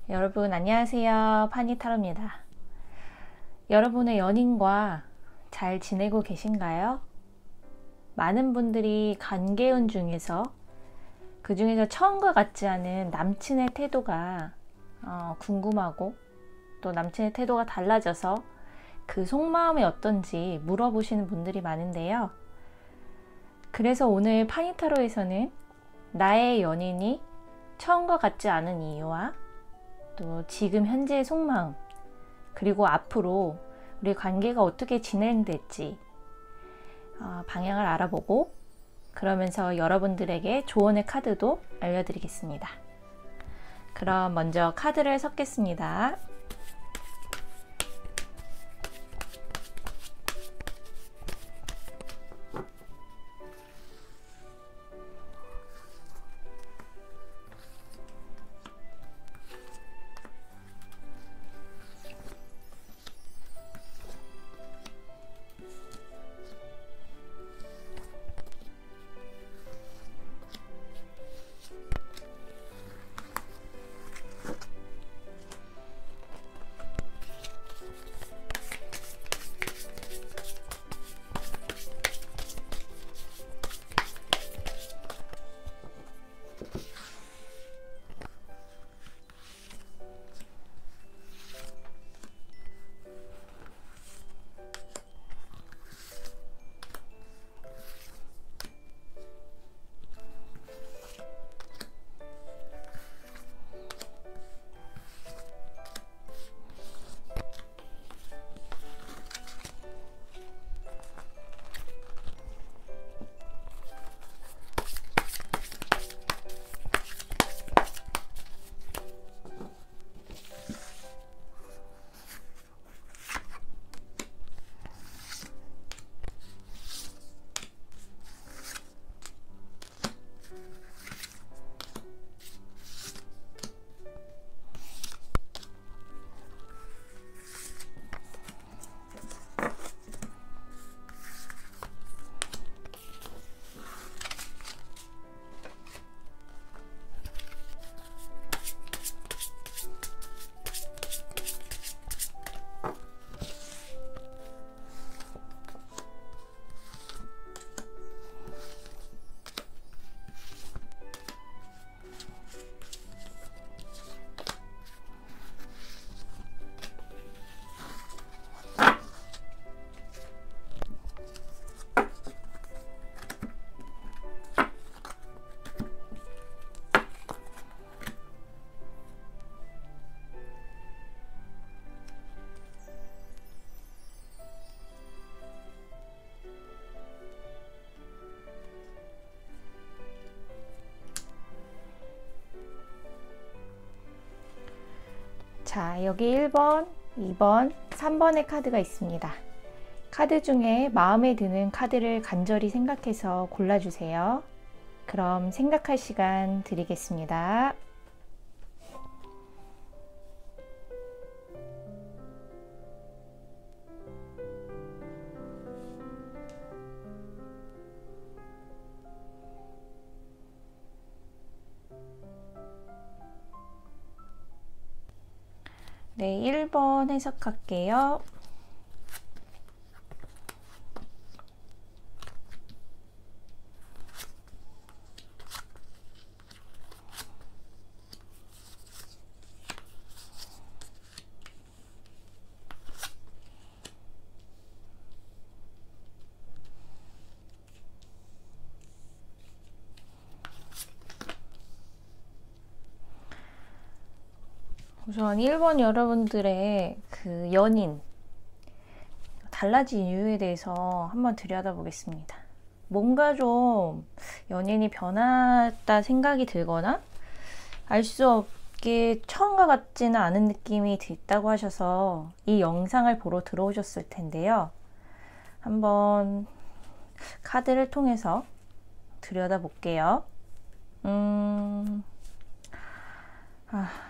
여러분 안녕하세요. 파니타로입니다. 여러분의 연인과 잘 지내고 계신가요? 많은 분들이 관계운 중에서 그 중에서 처음과 같지 않은 남친의 태도가 궁금하고 또 남친의 태도가 달라져서 그 속마음이 어떤지 물어보시는 분들이 많은데요. 그래서 오늘 파니타로에서는 나의 연인이 처음과 같지 않은 이유와 또 지금 현재의 속마음, 그리고 앞으로 우리 관계가 어떻게 진행될지 방향을 알아보고, 그러면서 여러분들에게 조언의 카드도 알려드리겠습니다. 그럼 먼저 카드를 섞겠습니다. 자, 여기 1번, 2번, 3번의 카드가 있습니다. 카드 중에 마음에 드는 카드를 간절히 생각해서 골라주세요. 그럼 생각할 시간 드리겠습니다. 네, 1번 해석할게요. 우선 1번 여러분들의 그 연인 달라진 이유에 대해서 한번 들여다보겠습니다. 뭔가 좀 연인이 변했다 생각이 들거나 알 수 없게 처음과 같지는 않은 느낌이 든다고 하셔서 이 영상을 보러 들어오셨을 텐데요. 한번 카드를 통해서 들여다볼게요.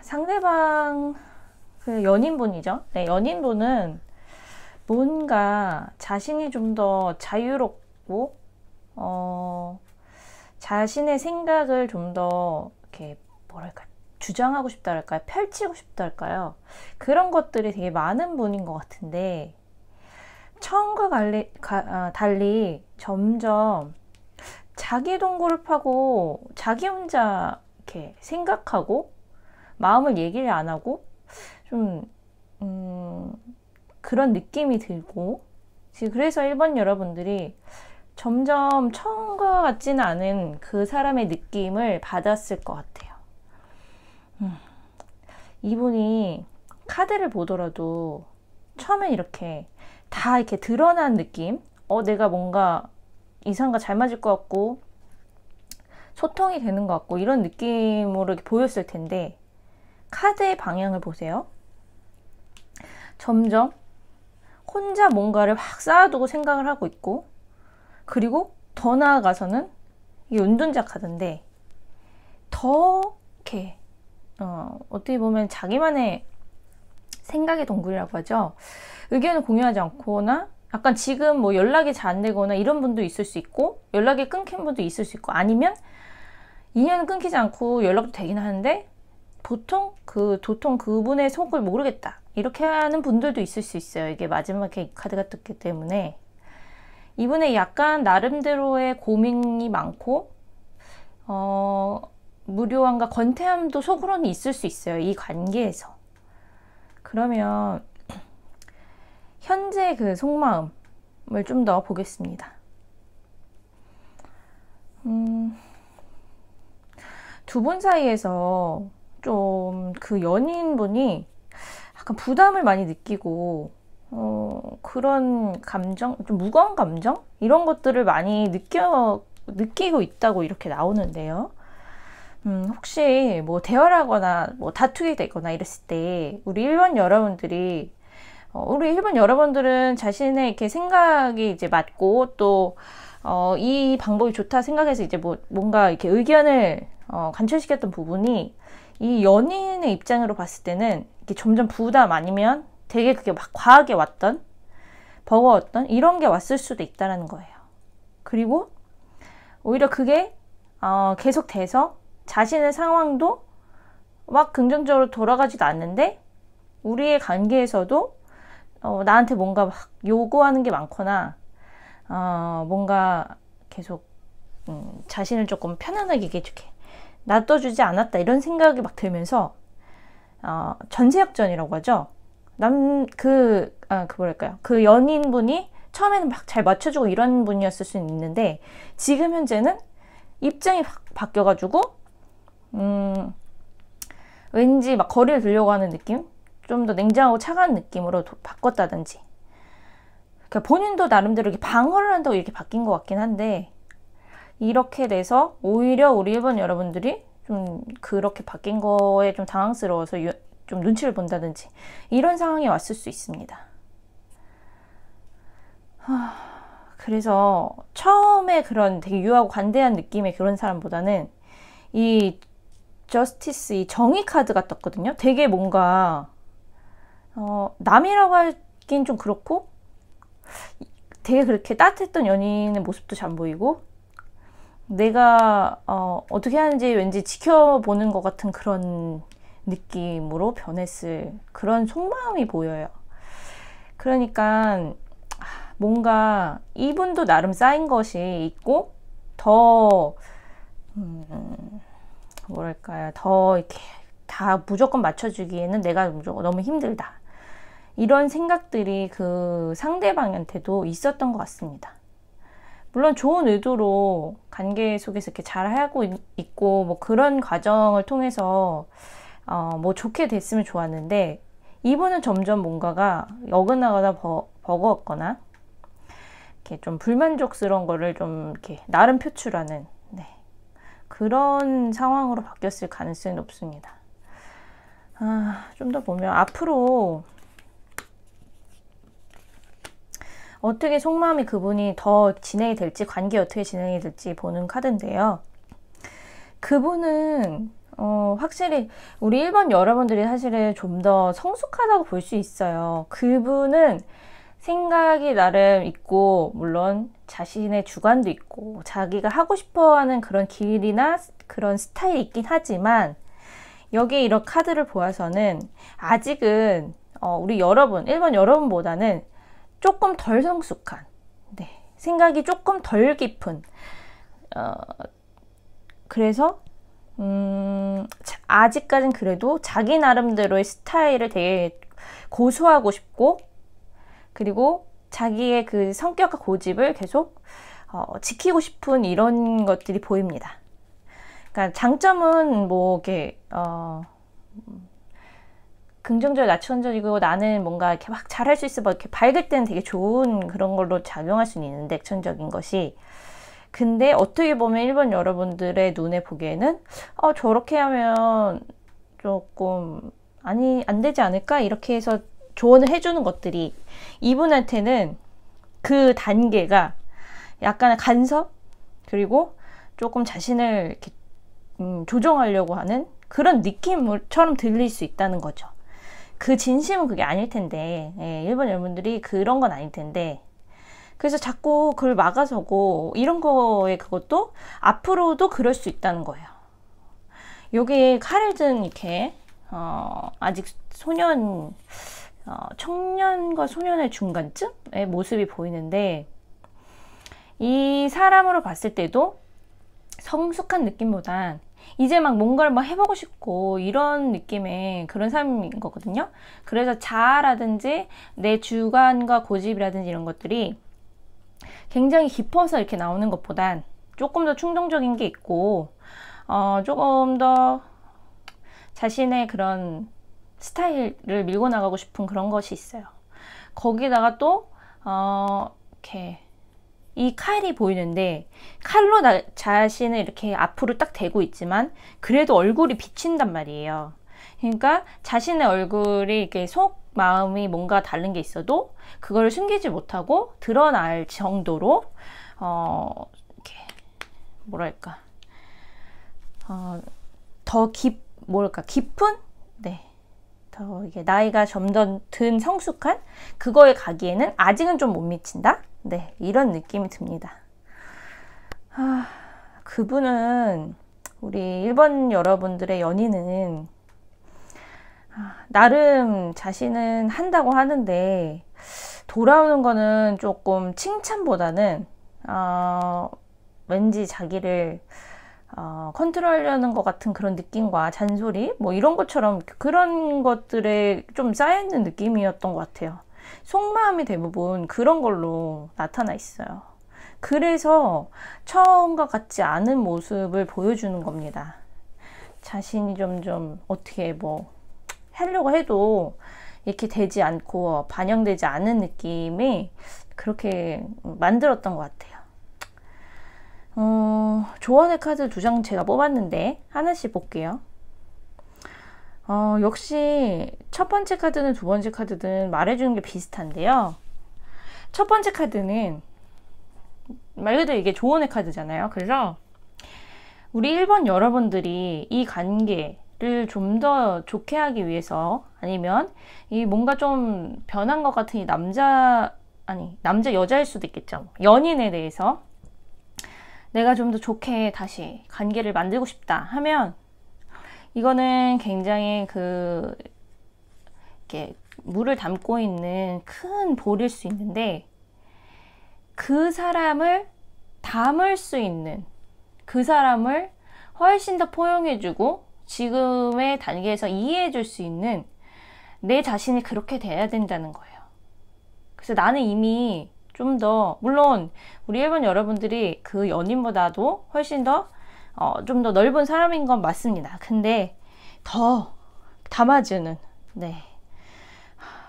상대방 그 연인분이죠. 네, 연인분은 뭔가 자신이 좀 더 자유롭고 자신의 생각을 좀 더 이렇게 뭐랄까 주장하고 싶다 할까요? 펼치고 싶다 할까요? 그런 것들이 되게 많은 분인 것 같은데, 처음과 달리 점점 자기 동굴을 파고 자기 혼자 이렇게 생각하고 마음을 얘기를 안 하고 좀 그런 느낌이 들고, 그래서 1번 여러분들이 점점 처음과 같지는 않은 그 사람의 느낌을 받았을 것 같아요. 이분이 카드를 보더라도 처음엔 이렇게 다 이렇게 드러난 느낌, 내가 뭔가 이 사람과 잘 맞을 것 같고 소통이 되는 것 같고 이런 느낌으로 이렇게 보였을 텐데, 카드의 방향을 보세요. 점점 혼자 뭔가를 확 쌓아두고 생각을 하고 있고, 그리고 더 나아가서는 이게 은둔자 카드인데, 더 이렇게 어떻게 보면 자기만의 생각의 동굴이라고 하죠. 의견을 공유하지 않거나, 약간 지금 뭐 연락이 잘 안 되거나 이런 분도 있을 수 있고, 연락이 끊긴 분도 있을 수 있고, 아니면 인연은 끊기지 않고 연락도 되긴 하는데 보통 그분의 속을 모르겠다, 이렇게 하는 분들도 있을 수 있어요. 이게 마지막에 이 카드가 떴기 때문에 이분의 약간 나름대로의 고민이 많고 무료함과 건태함도 속으로는 있을 수 있어요, 이 관계에서. 그러면 현재 그 속마음을 좀 더 보겠습니다. 두 분 사이에서 좀 그 연인분이 약간 부담을 많이 느끼고 그런 감정, 좀 무거운 감정? 이런 것들을 많이 느끼고 있다고 이렇게 나오는데요. 혹시 뭐 대화를 하거나 뭐 다투게 되거나 이랬을 때 우리 1번 여러분들은 자신의 이렇게 생각이 이제 맞고 또 이 방법이 좋다 생각해서 이제 뭔가 이렇게 의견을 관철시켰던 부분이, 이 연인의 입장으로 봤을 때는 이렇게 점점 부담 아니면 되게 그게 막 과하게 왔던, 버거웠던 이런 게 왔을 수도 있다는 거예요. 그리고 오히려 그게 계속 돼서 자신의 상황도 막 긍정적으로 돌아가지도 않는데, 우리의 관계에서도 나한테 뭔가 막 요구하는 게 많거나 뭔가 계속 자신을 조금 편안하게 이렇게 놔둬주지 않았다, 이런 생각이 막 들면서 전세역전이라고 하죠. 뭐랄까요, 그 연인분이 처음에는 막 잘 맞춰주고 이런 분이었을 수는 있는데, 지금 현재는 입장이 확 바뀌어가지고 왠지 막 거리를 두려고 하는 느낌, 좀 더 냉정하고 차가운 느낌으로 바꿨다든지, 그러니까 본인도 나름대로 이렇게 방어를 한다고 이렇게 바뀐 것 같긴 한데, 이렇게 돼서 오히려 우리 1번 여러분들이 좀 그렇게 바뀐 거에 좀 당황스러워서 좀 눈치를 본다든지 이런 상황이 왔을 수 있습니다. 그래서 처음에 그런 되게 유하고 관대한 느낌의 그런 사람보다는 이 저스티스, 이 정의 카드가 떴거든요. 되게 뭔가 남이라고 하긴 좀 그렇고, 되게 그렇게 따뜻했던 연인의 모습도 잘 보이고, 내가 어떻게 하는지 왠지 지켜보는 것 같은 그런 느낌으로 변했을 그런 속마음이 보여요. 그러니까 뭔가 이분도 나름 쌓인 것이 있고, 더 뭐랄까요, 더 이렇게 다 무조건 맞춰주기에는 내가 너무 힘들다, 이런 생각들이 그 상대방한테도 있었던 것 같습니다. 물론 좋은 의도로 관계 속에서 이렇게 잘 하고 있고 뭐 그런 과정을 통해서 뭐 좋게 됐으면 좋았는데, 이분은 점점 뭔가가 어긋나거나 버거웠거나 이렇게 좀 불만족스러운 거를 좀 이렇게 나름 표출하는 그런 상황으로 바뀌었을 가능성이 높습니다. 좀 더 보면 앞으로 어떻게 속마음이 그분이 더 진행이 될지, 관계 어떻게 진행이 될지 보는 카드인데요. 그분은 확실히 우리 1번 여러분들이 사실은 좀 더 성숙하다고 볼 수 있어요. 그분은 생각이 나름 있고, 물론 자신의 주관도 있고 자기가 하고 싶어하는 그런 길이나 그런 스타일이 있긴 하지만, 여기 이런 카드를 보아서는 아직은 우리 여러분, 1번 여러분보다는 조금 덜 성숙한, 네, 생각이 조금 덜 깊은, 그래서 아직까진 그래도 자기 나름대로의 스타일을 되게 고수하고 싶고, 그리고 자기의 그 성격과 고집을 계속 지키고 싶은 이런 것들이 보입니다. 그러니까 장점은 뭐 이렇게 긍정적, 낙천적이고 나는 뭔가 이렇게 막 잘할 수 있어, 막 이렇게 밝을 때는 되게 좋은 그런 걸로 작용할 수는 있는데, 액션적인 것이. 근데 어떻게 보면 1번 여러분들의 눈에 보기에는 저렇게 하면 조금 안 되지 않을까? 이렇게 해서 조언을 해주는 것들이 이분한테는 그 단계가 약간의 간섭, 그리고 조금 자신을 이렇게 조정하려고 하는 그런 느낌처럼 들릴 수 있다는 거죠. 그 진심은 그게 아닐 텐데, 1번 여러분들이 그런 건 아닐 텐데, 그래서 자꾸 그걸 막아서고 이런 거에 그것도 앞으로도 그럴 수 있다는 거예요. 여기 칼을 든 이렇게 아직 청년과 소년의 중간쯤의 모습이 보이는데, 이 사람으로 봤을 때도 성숙한 느낌보단 이제 막 뭔가를 막 해보고 싶고 이런 느낌의 그런 사람인 거거든요. 그래서 자아라든지 내 주관과 고집이라든지 이런 것들이 굉장히 깊어서 이렇게 나오는 것보단 조금 더 충동적인 게 있고, 조금 더 자신의 그런 스타일을 밀고 나가고 싶은 그런 것이 있어요. 거기다가 또 이렇게 이 칼이 보이는데, 칼로 자신을 이렇게 앞으로 딱 대고 있지만 그래도 얼굴이 비친단 말이에요. 그러니까 자신의 얼굴이 이렇게 마음이 뭔가 다른 게 있어도 그걸 숨기지 못하고 드러날 정도로 이렇게 뭐랄까 더 깊은, 네, 더 이게 나이가 좀 더 든 성숙한 그거에 가기에는 아직은 좀 못 미친다. 네, 이런 느낌이 듭니다. 그분은 우리 1번 여러분들의 연인은 나름 자신은 한다고 하는데 돌아오는 거는 조금 칭찬보다는 왠지 자기를 컨트롤하려는 것 같은 그런 느낌과 잔소리 뭐 이런 것처럼 그런 것들에 좀 쌓여있는 느낌이었던 것 같아요. 속마음이 대부분 그런 걸로 나타나 있어요. 그래서 처음과 같지 않은 모습을 보여주는 겁니다. 자신이 점점 어떻게 뭐 하려고 해도 이렇게 되지 않고 반영되지 않은 느낌이 그렇게 만들었던 것 같아요. 조언의 카드 2장 제가 뽑았는데 하나씩 볼게요. 역시 첫 번째 카드는 두 번째 카드든 말해주는 게 비슷한데요. 첫 번째 카드는 말 그대로 이게 조언의 카드잖아요. 그래서 우리 1번 여러분들이 이 관계를 좀 더 좋게 하기 위해서, 아니면 이 뭔가 좀 변한 것 같은 이 남자 여자일 수도 있겠죠. 연인에 대해서 내가 좀 더 좋게 다시 관계를 만들고 싶다 하면, 이거는 굉장히 이렇게 물을 담고 있는 큰 볼일 수 있는데, 그 사람을 담을 수 있는, 그 사람을 훨씬 더 포용해주고 지금의 단계에서 이해해줄 수 있는 내 자신이 그렇게 돼야 된다는 거예요. 그래서 나는 이미 좀 더, 물론 우리 1번 여러분들이 그 연인보다도 훨씬 더 좀 더 넓은 사람인 건 맞습니다. 근데 더 담아주는, 네,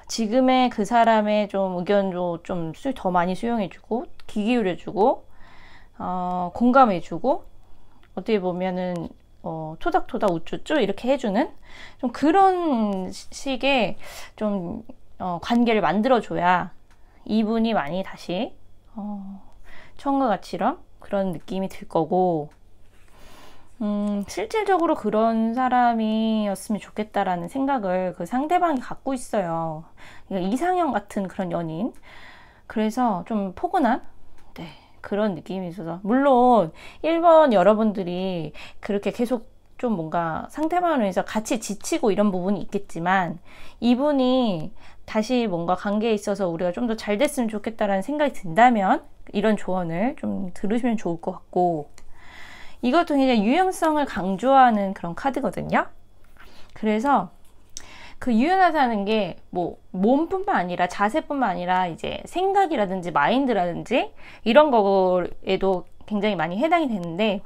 지금의 그 사람의 좀 의견도 좀 더 많이 수용해주고 귀 기울여주고 공감해주고, 어떻게 보면은 토닥토닥 우쭈쭈 이렇게 해주는 좀 그런 식의 좀 관계를 만들어줘야 이분이 많이 다시 처음과 같이런 그런 느낌이 들 거고, 실질적으로 그런 사람이었으면 좋겠다라는 생각을 그 상대방이 갖고 있어요. 이상형 같은 그런 연인. 그래서 좀 포근한, 네, 그런 느낌이 있어서, 물론 1번 여러분들이 그렇게 계속 좀 뭔가 상대방을 위해서 같이 지치고 이런 부분이 있겠지만, 이분이 다시 뭔가 관계에 있어서 우리가 좀 더 잘 됐으면 좋겠다라는 생각이 든다면 이런 조언을 좀 들으시면 좋을 것 같고, 이것도 굉장히 유연성을 강조하는 그런 카드거든요. 그래서 그 유연하다는 게 뭐 몸뿐만 아니라 자세뿐만 아니라 이제 생각이라든지 마인드라든지 이런 거에도 굉장히 많이 해당이 되는데,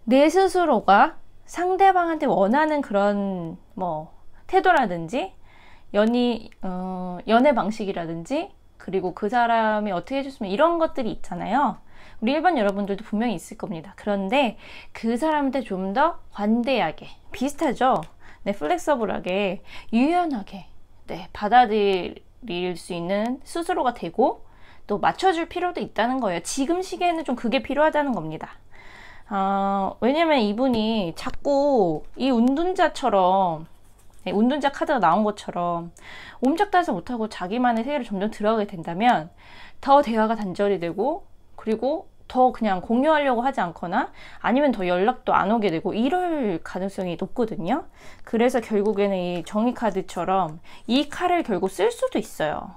내 스스로가 상대방한테 원하는 그런 뭐 태도라든지 연애 방식이라든지, 그리고 그 사람이 어떻게 해줬으면, 이런 것들이 있잖아요. 우리 일반 여러분들도 분명히 있을 겁니다. 그런데 그 사람한테 좀 더 관대하게, 비슷하죠? 네, 플렉서블하게, 유연하게, 네, 받아들일 수 있는 스스로가 되고, 또 맞춰줄 필요도 있다는 거예요. 지금 시기에는 좀 그게 필요하다는 겁니다. 왜냐면 이분이 자꾸 이 운둔자처럼, 네, 운둔자 카드가 나온 것처럼 옴짝달싹 못하고 자기만의 세계를 점점 들어가게 된다면 더 대화가 단절이 되고, 그리고 더 그냥 공유하려고 하지 않거나 아니면 더 연락도 안 오게 되고 이럴 가능성이 높거든요. 그래서 결국에는 이 정의 카드처럼 이 칼을 결국 쓸 수도 있어요.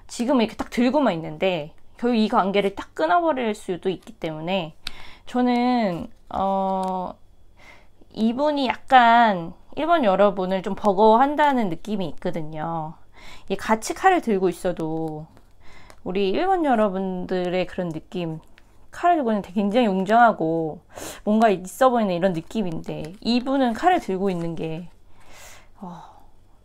지금은 이렇게 딱 들고만 있는데 결국 이 관계를 딱 끊어버릴 수도 있기 때문에, 저는 이분이 약간 1번 여러분을 좀 버거워한다는 느낌이 있거든요. 이 같이 칼을 들고 있어도 우리 1번 여러분들의 그런 느낌, 칼을 들고 있는 데 굉장히 웅장하고 뭔가 있어 보이는 이런 느낌인데, 이분은 칼을 들고 있는 게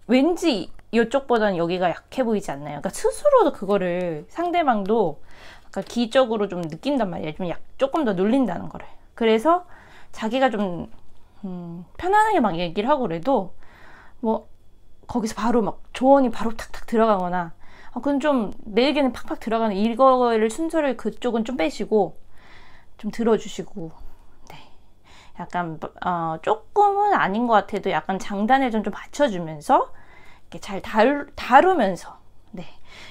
왠지 이쪽보다는 여기가 약해 보이지 않나요? 그러니까 스스로도 그거를, 상대방도 약간 기적으로 좀 느낀단 말이에요. 조금 더 눌린다는 거를. 그래서 자기가 좀 편안하게 막 얘기를 하고 그래도 뭐 거기서 바로 막 조언이 바로 탁탁 들어가거나, 그건 좀 내 얘기는 팍팍 들어가는, 이거를 순서를 그쪽은 좀 빼시고 좀 들어주시고, 네, 약간 조금은 아닌 것 같아도 약간 장단을 좀 받쳐주면서 이렇게 잘 다루면서, 네,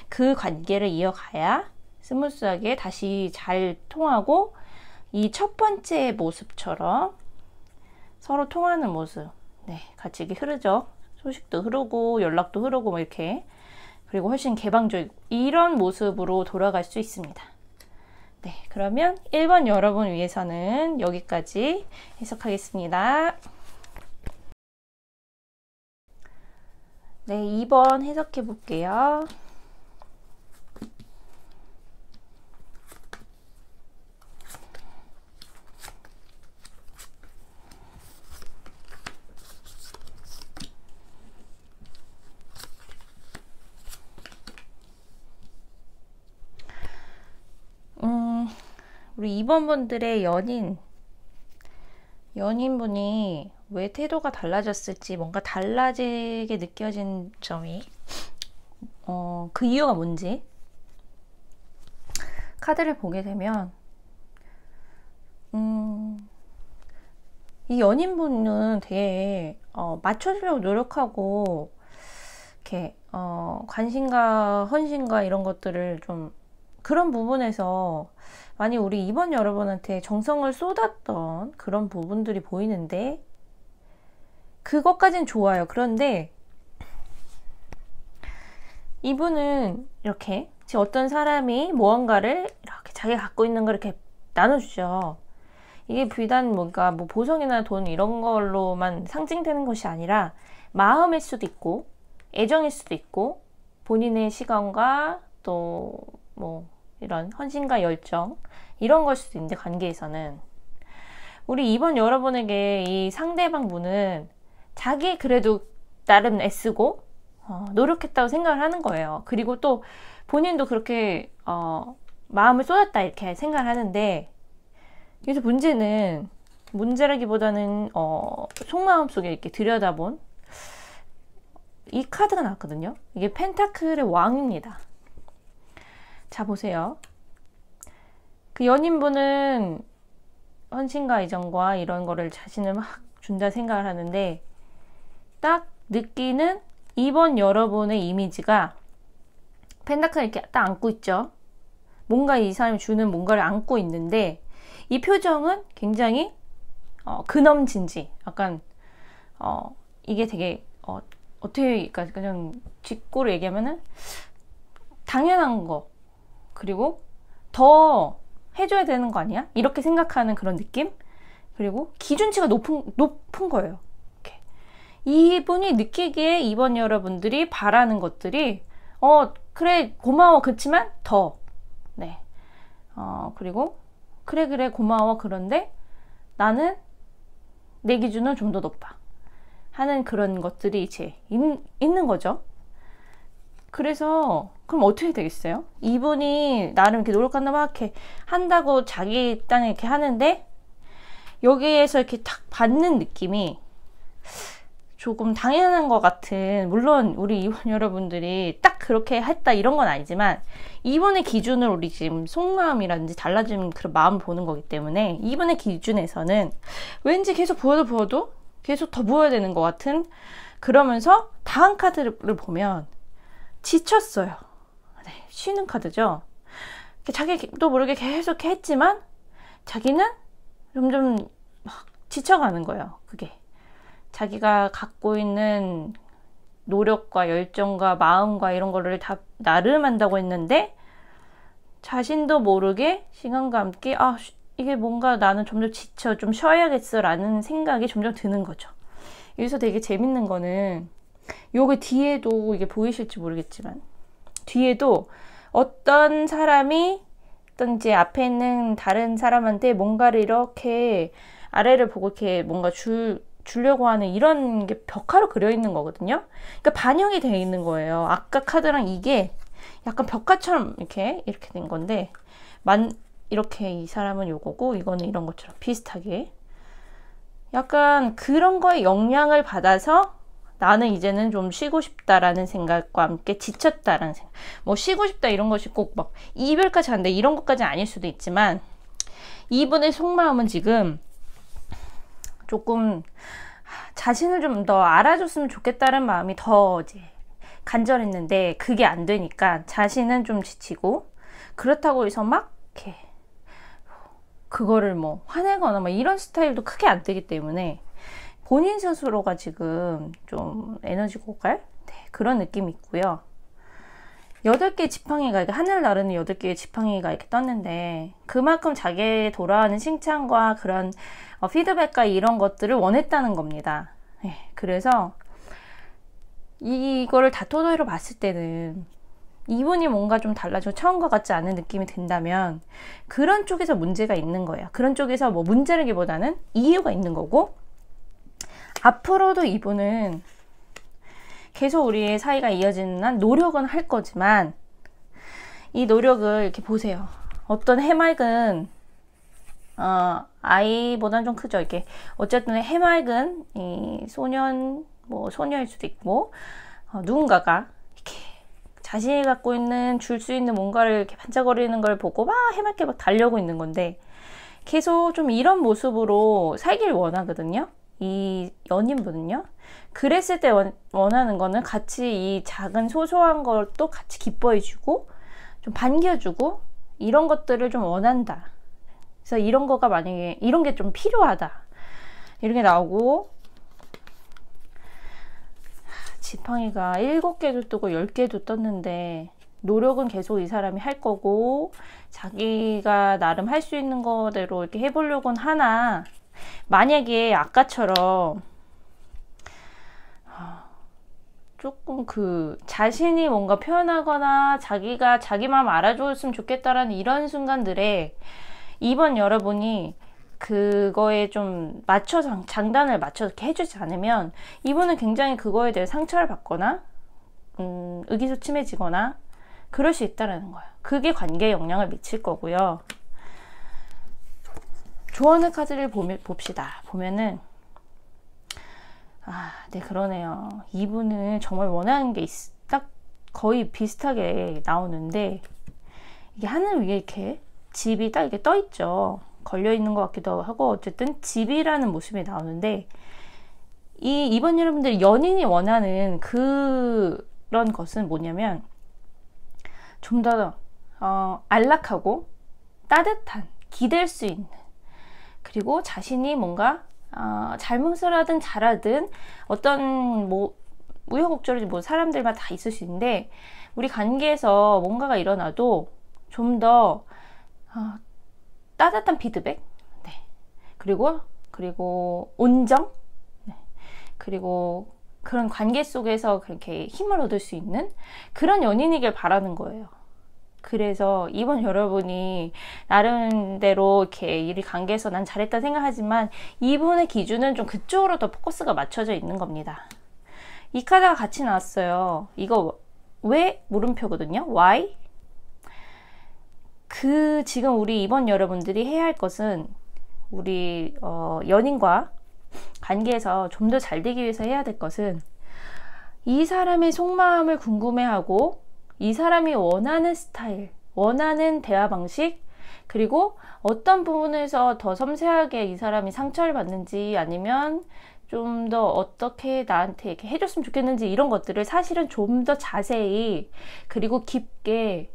그 관계를 이어가야 스무스하게 다시 잘 통하고, 이 첫 번째 모습처럼 서로 통하는 모습, 네, 같이 이렇게 흐르죠. 소식도 흐르고 연락도 흐르고 뭐 이렇게, 그리고 훨씬 개방적이고 이런 모습으로 돌아갈 수 있습니다. 네, 그러면 1번 여러분 위해서는 여기까지 해석하겠습니다. 네, 2번 해석해 볼게요. 우리 2번 분들의 연인분이 왜 태도가 달라졌을지, 뭔가 달라지게 느껴진 점이, 그 이유가 뭔지 카드를 보게 되면, 이 연인분은 되게 맞춰주려고 노력하고, 이렇게 관심과 헌신과 이런 것들을 좀, 그런 부분에서 많이 우리 2번 여러분한테 정성을 쏟았던 그런 부분들이 보이는데, 그것까진 좋아요. 그런데 이분은 이렇게 지금 어떤 사람이 무언가를 이렇게 자기가 갖고 있는 걸 이렇게 나눠주죠. 이게 비단 뭔가 뭐 보석이나 돈 이런 걸로만 상징되는 것이 아니라 마음일 수도 있고 애정일 수도 있고 본인의 시간과 또 뭐 이런 헌신과 열정, 이런 걸 수도 있는데, 관계에서는 우리 2번 여러분에게 이 상대방 분은 자기 그래도 나름 애쓰고 노력했다고 생각을 하는 거예요. 그리고 또 본인도 그렇게 마음을 쏟았다 이렇게 생각을 하는데, 여기서 문제라기보다는 속마음 속에 이렇게 들여다본 이 카드가 나왔거든요. 이게 펜타클의 왕입니다. 자, 보세요. 그 연인분은 헌신과 애정과 이런 거를 자신을 막 준다 생각을 하는데, 딱 느끼는 2번 여러분의 이미지가 펜타클을 이렇게 딱 안고 있죠. 뭔가 이 사람이 주는 뭔가를 안고 있는데, 이 표정은 굉장히 근엄진지, 약간 이게 되게 어떻게 그냥 직구로 얘기하면은 당연한 거, 그리고 더 해줘야 되는 거 아니야? 이렇게 생각하는 그런 느낌? 그리고 기준치가 높은 거예요. 이렇게. 이분이 느끼기에 이번 여러분들이 바라는 것들이 그래 고마워 그렇지만 더, 네, 그리고 그래 고마워 그런데 나는 내 기준은 좀 더 높아 하는 그런 것들이 이제 있는 거죠. 그래서 그럼 어떻게 되겠어요? 이분이 나름 이렇게 노력한다 막 이렇게 한다고 자기 딴에 이렇게 하는데 여기에서 이렇게 탁 받는 느낌이 조금 당연한 것 같은, 물론 우리 이분 여러분들이 딱 그렇게 했다 이런 건 아니지만 이분의 기준을 우리 지금 속마음이라든지 달라지는 그런 마음을 보는 거기 때문에 이분의 기준에서는 왠지 계속 부어도 계속 더 부어야 되는 것 같은, 그러면서 다음 카드를 보면 지쳤어요. 네, 쉬는 카드죠. 자기도 모르게 계속 했지만 자기는 점점 막 지쳐가는 거예요. 그게 자기가 갖고 있는 노력과 열정과 마음과 이런 거를 다 나름한다고 했는데 자신도 모르게 시간과 함께 이게 뭔가 나는 점점 지쳐, 좀 쉬어야겠어 라는 생각이 점점 드는 거죠. 여기서 되게 재밌는 거는 요게 뒤에도, 이게 보이실지 모르겠지만 뒤에도 어떤 사람이 이제 앞에 있는 다른 사람한테 뭔가를 이렇게 아래를 보고 이렇게 뭔가 주려고 하는 이런 게 벽화로 그려 있는 거거든요. 그러니까 반영이 되어 있는 거예요. 아까 카드랑 이게 약간 벽화처럼 이렇게 된 건데 이렇게 이 사람은 요거고 이거는 이런 것처럼 비슷하게 약간 그런 거에 영향을 받아서 나는 이제는 좀 쉬고 싶다라는 생각과 함께 지쳤다라는 생각. 뭐 쉬고 싶다 이런 것이 꼭 막 이별까지 한다 이런 것까지는 아닐 수도 있지만 이분의 속마음은 지금 조금 자신을 좀 더 알아줬으면 좋겠다는 마음이 더 이제 간절했는데 그게 안 되니까 자신은 좀 지치고, 그렇다고 해서 막 이렇게 그거를 뭐 화내거나 뭐 이런 스타일도 크게 안 되기 때문에 본인 스스로가 지금 좀 에너지 고갈? 네, 그런 느낌이 있고요. 8개의 지팡이가, 하늘 나르는 8개의 지팡이가 이렇게 떴는데 그만큼 자기의 돌아오는 칭찬과 그런 피드백과 이런 것들을 원했다는 겁니다. 네, 그래서 이거를 다 토대로 봤을 때는 이분이 뭔가 좀 달라지고 처음과 같지 않은 느낌이 든다면 그런 쪽에서 문제가 있는 거예요. 그런 쪽에서 뭐 문제라기보다는 이유가 있는 거고, 앞으로도 이분은 계속 우리의 사이가 이어지는 한 노력은 할 거지만 이 노력을 이렇게 보세요. 어떤 해맑은 아이보다는 좀 크죠. 이렇게 어쨌든 해맑은 이 소녀일 수도 있고 누군가가 이렇게 자신이 갖고 있는 줄 수 있는 뭔가를 이렇게 반짝거리는 걸 보고 막 해맑게 막 달려고 있는 건데 계속 좀 이런 모습으로 살길 원하거든요. 이 연인분은요. 그랬을 때 원하는 거는 같이 이 작은 소소한 것도 같이 기뻐해주고 좀 반겨주고 이런 것들을 좀 원한다. 그래서 이런 거가 만약에 이런 게 좀 필요하다. 이런 게 나오고, 지팡이가 7개도 뜨고 10개도 떴는데 노력은 계속 이 사람이 할 거고 자기가 나름 할 수 있는 거대로 이렇게 해보려고는 하나, 만약에 아까처럼 조금 자신이 뭔가 표현하거나 자기가 자기 마음 알아줬으면 좋겠다라는 이런 순간들에 이번 여러분이 그거에 좀 맞춰서 장단을 맞춰서 이렇게 해주지 않으면 이분은 굉장히 그거에 대해 상처를 받거나 의기소침해지거나 그럴 수 있다는 거예요. 그게 관계에 영향을 미칠 거고요. 조언의 카드를 봅시다. 보면은 네, 그러네요. 이분은 정말 원하는 게 딱 거의 비슷하게 나오는데 이게 하늘 위에 이렇게 집이 딱 이렇게 떠 있죠. 걸려 있는 것 같기도 하고 어쨌든 집이라는 모습이 나오는데 이번 여러분들 연인이 원하는 그런 것은 뭐냐면 좀 더 안락하고 따뜻한, 기댈 수 있는, 그리고 자신이 뭔가 잘못을 하든 잘하든 어떤 뭐 우여곡절이 뭐 사람들마다 다 있을 수 있는데, 우리 관계에서 뭔가가 일어나도 좀 더 따뜻한 피드백, 네. 그리고 온정, 네. 그리고 그런 관계 속에서 그렇게 힘을 얻을 수 있는 그런 연인이길 바라는 거예요. 그래서 이번 여러분이 나름대로 이렇게 이 관계에서 난 잘했다 생각하지만, 이분의 기준은 좀 그쪽으로 더 포커스가 맞춰져 있는 겁니다. 이 카드가 같이 나왔어요. 이거 왜? 물음표거든요. Why? 지금 우리 이번 여러분들이 해야 할 것은, 우리 연인과 관계에서 좀 더 잘 되기 위해서 해야 될 것은, 이 사람의 속마음을 궁금해하고 이 사람이 원하는 스타일, 원하는 대화 방식, 그리고 어떤 부분에서 더 섬세하게 이 사람이 상처를 받는지, 아니면 좀 더 어떻게 나한테 이렇게 해줬으면 좋겠는지, 이런 것들을 사실은 좀 더 자세히 그리고 깊게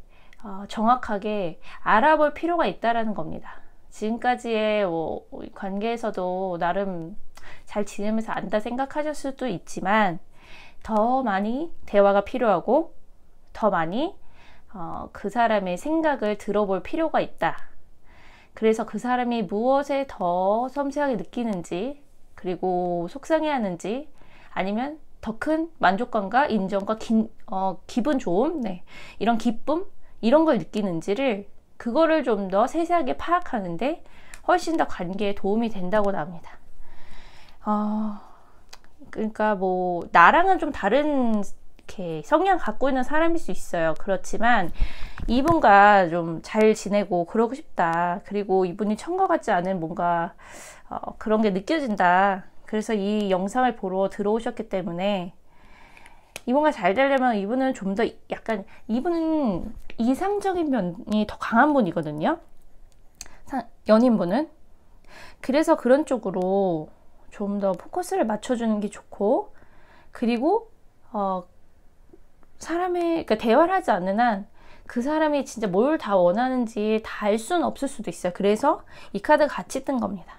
정확하게 알아볼 필요가 있다라는 겁니다. 지금까지의 관계에서도 나름 잘 지내면서 안다 생각하실 수도 있지만, 더 많이 대화가 필요하고 더 많이 그 사람의 생각을 들어볼 필요가 있다. 그래서 그 사람이 무엇에 더 섬세하게 느끼는지, 그리고 속상해하는지, 아니면 더 큰 만족감과 인정과 기분 좋음, 네. 이런 기쁨, 이런 걸 느끼는지를, 그거를 좀 더 세세하게 파악하는데 훨씬 더 관계에 도움이 된다고 합니다. 그러니까 뭐 나랑은 좀 다른 이렇게 성향 갖고 있는 사람일 수 있어요. 그렇지만 이분과 좀 잘 지내고 그러고 싶다. 그리고 이분이 처음과 같지 않은 뭔가 그런 게 느껴진다. 그래서 이 영상을 보러 들어오셨기 때문에, 이분과 잘 되려면 이분은 좀 더 약간, 이분은 이상적인 면이 더 강한 분이거든요. 연인분은. 그래서 그런 쪽으로 좀 더 포커스를 맞춰주는 게 좋고, 그리고 그러니까 대화를 하지 않는 한 그 사람이 진짜 뭘 다 원하는지 다 알 수는 없을 수도 있어요. 그래서 이 카드가 같이 뜬 겁니다.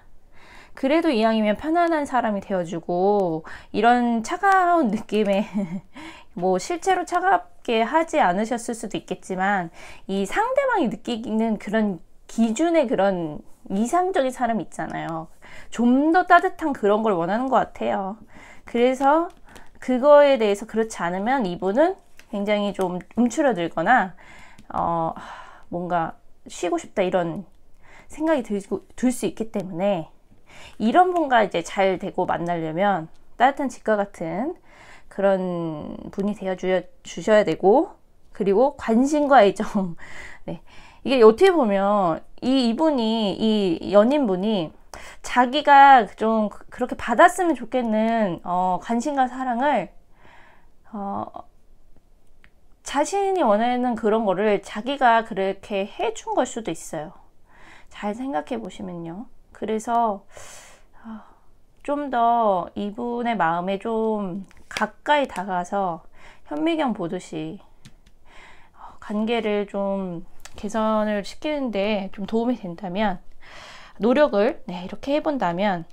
그래도 이왕이면 편안한 사람이 되어주고, 이런 차가운 느낌의 뭐 실제로 차갑게 하지 않으셨을 수도 있겠지만, 이 상대방이 느끼는 그런 기준의 그런 이상적인 사람 있잖아요. 좀 더 따뜻한 그런 걸 원하는 것 같아요. 그래서 그거에 대해서 그렇지 않으면 이분은 굉장히 좀 움츠러들거나 뭔가 쉬고 싶다, 이런 생각이 들 수 있기 때문에, 이런 분과 이제 잘 되고 만나려면 따뜻한 집과 같은 그런 분이 되어 주셔야 되고, 그리고 관심과 애정. 네. 이게 어떻게 보면 이 연인분이 자기가 좀 그렇게 받았으면 좋겠는 관심과 사랑을 자신이 원하는 그런 거를 자기가 그렇게 해준 걸 수도 있어요. 잘 생각해 보시면요. 그래서 좀 더 이분의 마음에 좀 가까이 다가가서 현미경 보듯이 관계를 좀 개선을 시키는데 좀 도움이 된다면, 노력을 이렇게 해본다면,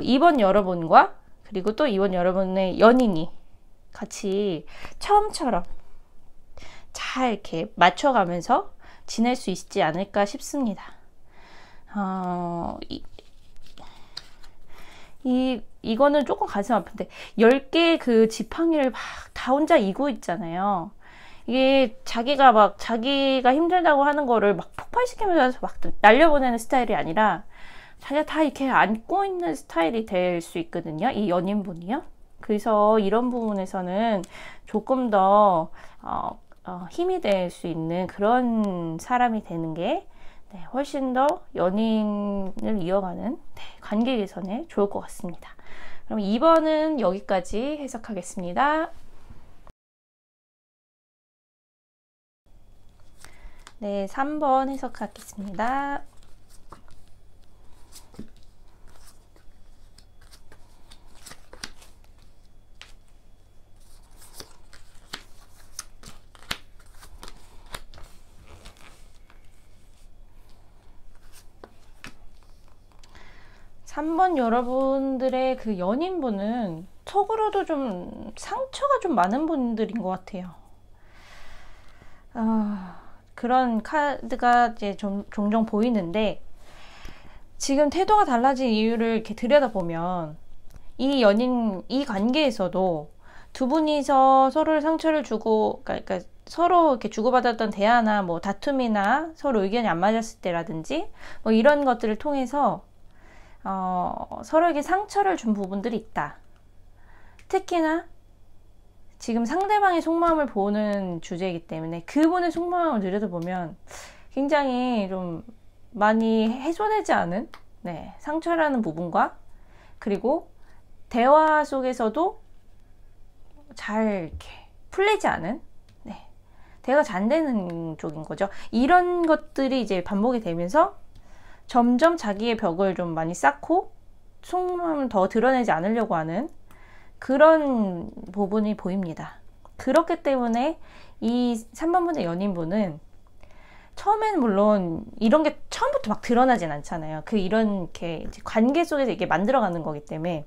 이번 여러분과 그리고 또 이번 여러분의 연인이 같이 처음처럼 잘 이렇게 맞춰가면서 지낼 수 있지 않을까 싶습니다. 이거는 조금 가슴 아픈데, 10개 그 지팡이를 막 다 혼자 이고 있잖아요. 이게 자기가 힘들다고 하는 거를 막 폭발시키면서 막 날려보내는 스타일이 아니라, 자기가 다 이렇게 안고 있는 스타일이 될 수 있거든요. 이 연인분이요. 그래서 이런 부분에서는 조금 더 힘이 될 수 있는 그런 사람이 되는 게 훨씬 더 연인을 이어가는 관계 개선에 좋을 것 같습니다. 그럼 2번은 여기까지 해석하겠습니다. 네, 3번 해석하겠습니다. 3번 여러분들의 그 연인분은 속으로도 좀 상처가 좀 많은 분들인 것 같아요. 그런 카드가 이제 종종 보이는데, 지금 태도가 달라진 이유를 이렇게 들여다보면 이 관계에서도 두 분이서 서로를 상처를 주고, 그러니까 서로 이렇게 주고받았던 대화나 뭐 다툼이나 서로 의견이 안 맞았을 때라든지 뭐 이런 것들을 통해서 서로에게 상처를 준 부분들이 있다. 특히나 지금 상대방의 속마음을 보는 주제이기 때문에 그분의 속마음을 들여다보면 굉장히 좀 많이 해소되지 않은 상처라는 부분과, 그리고 대화 속에서도 잘 이렇게 풀리지 않은, 대화가 잘 안 되는 쪽인 거죠. 이런 것들이 이제 반복이 되면서 점점 자기의 벽을 좀 많이 쌓고 속마음을 더 드러내지 않으려고 하는 그런 부분이 보입니다. 그렇기 때문에 이 3번분의 연인분은 처음에는 물론 이런 게 처음부터 막 드러나진 않잖아요. 이렇게 관계 속에서 이게 만들어가는 거기 때문에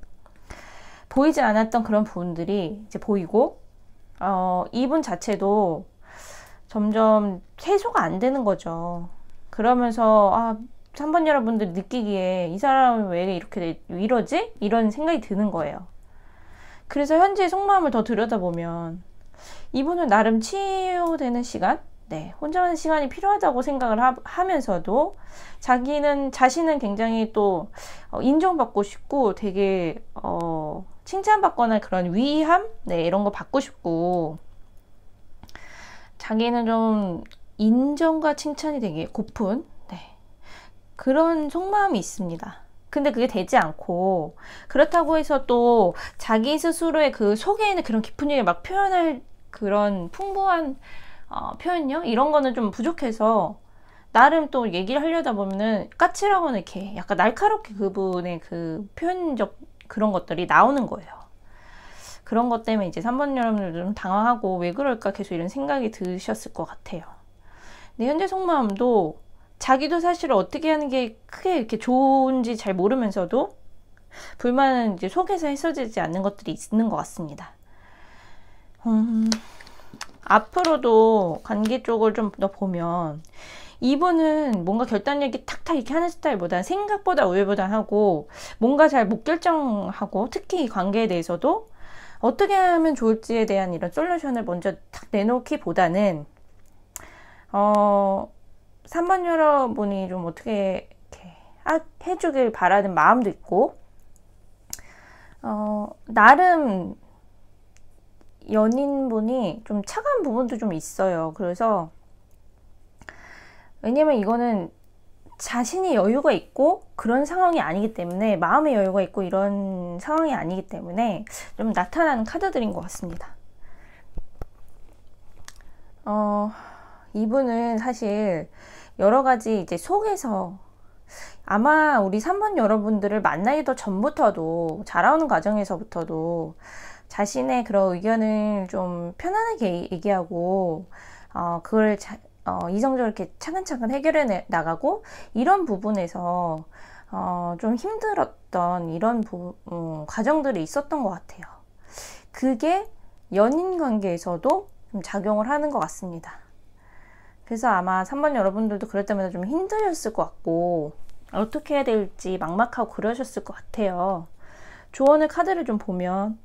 보이지 않았던 그런 부분들이 이제 보이고, 이분 자체도 점점 해소가 안 되는 거죠. 그러면서 3번 여러분들 느끼기에 이 사람은 왜 이렇게 이러지? 이런 생각이 드는 거예요. 그래서 현재 속마음을 더 들여다보면 이분은 나름 치유되는 시간, 혼자만의 시간이 필요하다고 생각을 하면서도 자신은 굉장히 또 인정받고 싶고 되게 칭찬받거나 그런 위함? 이런 거 받고 싶고, 자기는 좀 인정과 칭찬이 되게 고픈 그런 속마음이 있습니다. 근데 그게 되지 않고, 그렇다고 해서 또 자기 스스로의 그 속에 있는 그런 깊은 얘기를 막 표현할 그런 풍부한 표현력? 이런 거는 좀 부족해서 나름 또 얘기를 하려다 보면은 까칠하거나 이렇게 약간 날카롭게 그분의 그 표현적 그런 것들이 나오는 거예요. 그런 것 때문에 이제 3번 여러분들도 좀 당황하고 왜 그럴까 계속 이런 생각이 드셨을 것 같아요. 근데 현재 속마음도 자기도 사실 어떻게 하는 게 크게 이렇게 좋은지 잘 모르면서도 불만은 이제 속에서 해소되지 않는 것들이 있는 것 같습니다. 앞으로도 관계 쪽을 좀 더 보면 이분은 뭔가 결단력이 탁탁 이렇게 하는 스타일보다 생각보다 우회보다 하고 뭔가 잘 못 결정하고, 특히 이 관계에 대해서도 어떻게 하면 좋을지에 대한 이런 솔루션을 먼저 탁 내놓기보다는 3번 여러분이 좀 어떻게 이렇게 해주길 바라는 마음도 있고, 나름 연인분이 좀 차가운 부분도 좀 있어요. 그래서 왜냐면 이거는 자신이 여유가 있고 그런 상황이 아니기 때문에, 마음의 여유가 있고 이런 상황이 아니기 때문에 좀 나타나는 카드들인 것 같습니다. 이분은 사실 여러 가지 이제 속에서 아마 우리 3번 여러분들을 만나기도 전부터도, 자라오는 과정에서부터도 자신의 그런 의견을 좀 편안하게 얘기하고, 그걸 이성적으로 이렇게 차근차근 해결해 나가고, 이런 부분에서 좀 힘들었던 이런 과정들이 있었던 것 같아요. 그게 연인 관계에서도 좀 작용을 하는 것 같습니다. 그래서 아마 3번 여러분들도 그럴 때마다 좀 힘드셨을 것 같고, 어떻게 해야 될지 막막하고 그러셨을 것 같아요. 조언의 카드를 좀 보면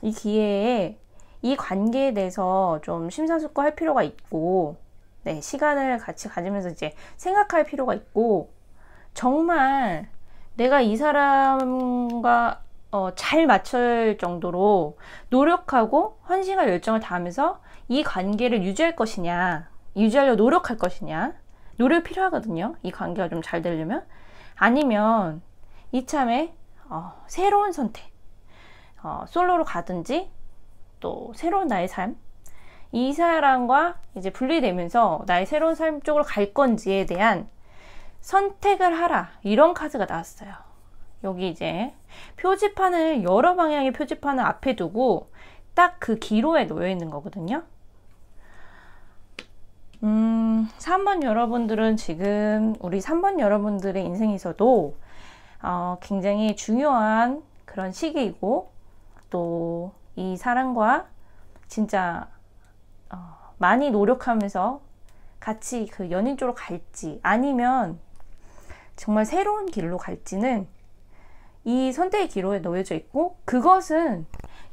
이 기회에 이 관계에 대해서 좀 심사숙고할 필요가 있고, 시간을 같이 가지면서 이제 생각할 필요가 있고, 정말 내가 이 사람과 잘 맞출 정도로 노력하고 헌신과 열정을 다하면서 이 관계를 유지할 것이냐, 유지하려고 노력할 것이냐, 노력이 필요하거든요. 이 관계가 좀 잘 되려면. 아니면 이참에 새로운 선택, 솔로로 가든지 또 새로운 나의 삶, 이 사람과 이제 분리되면서 나의 새로운 삶 쪽으로 갈 건지에 대한 선택을 하라, 이런 카드가 나왔어요. 여기 이제 표지판을, 여러 방향의 표지판을 앞에 두고 딱 그 기로에 놓여 있는 거거든요. 3번 여러분들은 지금 우리 3번 여러분들의 인생에서도 굉장히 중요한 그런 시기이고, 또 이 사람과 진짜 많이 노력하면서 같이 그 연인 쪽으로 갈지, 아니면 정말 새로운 길로 갈지는 이 선택의 기로에 놓여져 있고, 그것은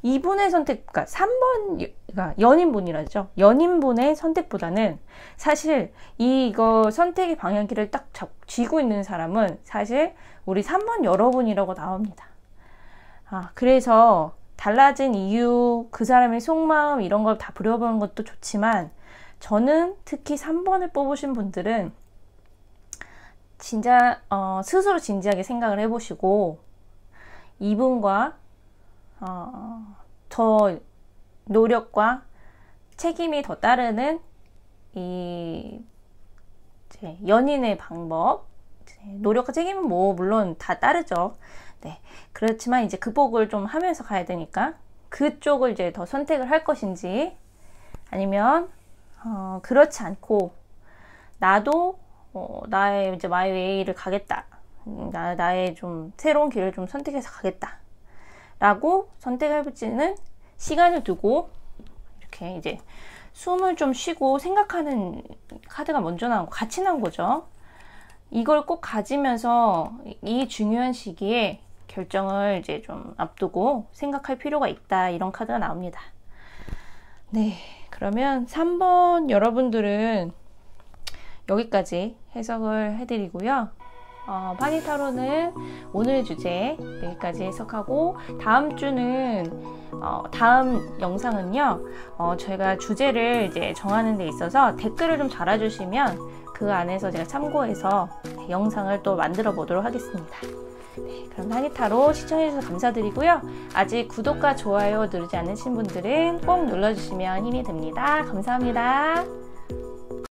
이분의 선택, 그러니까 3번, 그러니까 연인분이라죠. 연인분의 선택보다는 사실 이거 선택의 방향키를 딱 쥐고 있는 사람은 사실 우리 3번 여러분이라고 나옵니다. 그래서 달라진 이유, 그 사람의 속마음 이런 걸 다 부려보는 것도 좋지만, 저는 특히 3번을 뽑으신 분들은 진짜 스스로 진지하게 생각을 해보시고, 이분과 더 노력과 책임이 더 따르는 이 연인의 방법, 노력과 책임은 뭐 물론 다 따르죠. 네, 그렇지만 이제 극복을 좀 하면서 가야 되니까 그쪽을 이제 더 선택을 할 것인지, 아니면 그렇지 않고 나도 나의 이제 마이 웨이를 가겠다, 나의 좀 새로운 길을 좀 선택해서 가겠다 라고 선택해볼지는 시간을 두고 이렇게 이제 숨을 좀 쉬고 생각하는 카드가 먼저 나온 거, 같이 나온 거죠. 이걸 꼭 가지면서 이 중요한 시기에 결정을 이제 좀 앞두고 생각할 필요가 있다, 이런 카드가 나옵니다. 네, 그러면 3번 여러분들은 여기까지 해석을 해드리고요. 파니타로는 오늘 주제 여기까지 해석하고, 다음 주는 다음 영상은요, 저희가 주제를 이제 정하는 데 있어서 댓글을 좀 달아주시면 그 안에서 제가 참고해서 영상을 또 만들어 보도록 하겠습니다. 네, 그럼 파니타로 시청해주셔서 감사드리고요. 아직 구독과 좋아요 누르지 않으신 분들은 꼭 눌러주시면 힘이 됩니다. 감사합니다.